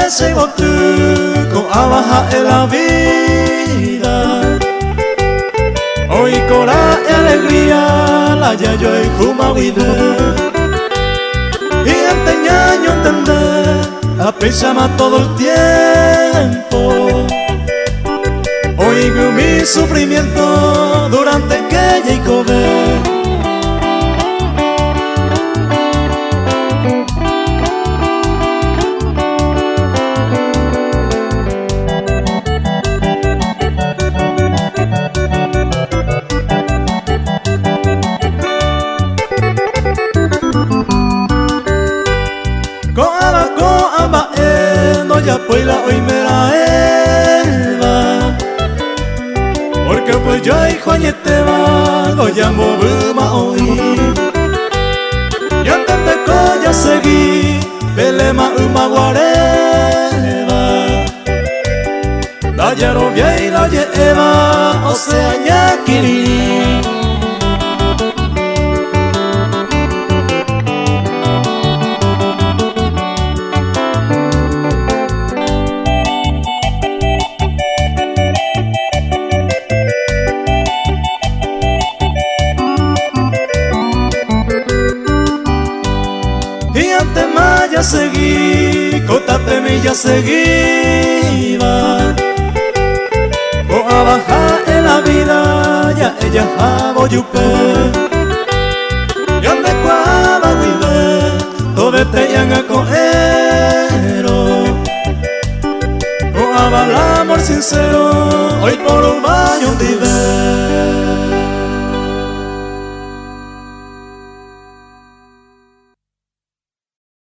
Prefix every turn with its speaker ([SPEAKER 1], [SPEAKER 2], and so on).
[SPEAKER 1] ese botu con abaja en la vida. Hoy cora y alegría la ya yo y juma vive. Y anteñaño entender a pesar más todo el tiempo. Oigo mi sufrimiento durante que y cove. Ya pues la hoy me la eva, porque pues yo hijo y te va, lo llamo buma hoy. Y antes de que ya seguí, belema uma guareva. La yarovia y la lleva, o sea ñaquiri. Ya seguí, cotate mi ya seguiba. O a bajar en la vida, ya ella jabo yupe. Y ande cuaba vive, todo te yan a coero. O a el amor sincero, hoy por un baño vive.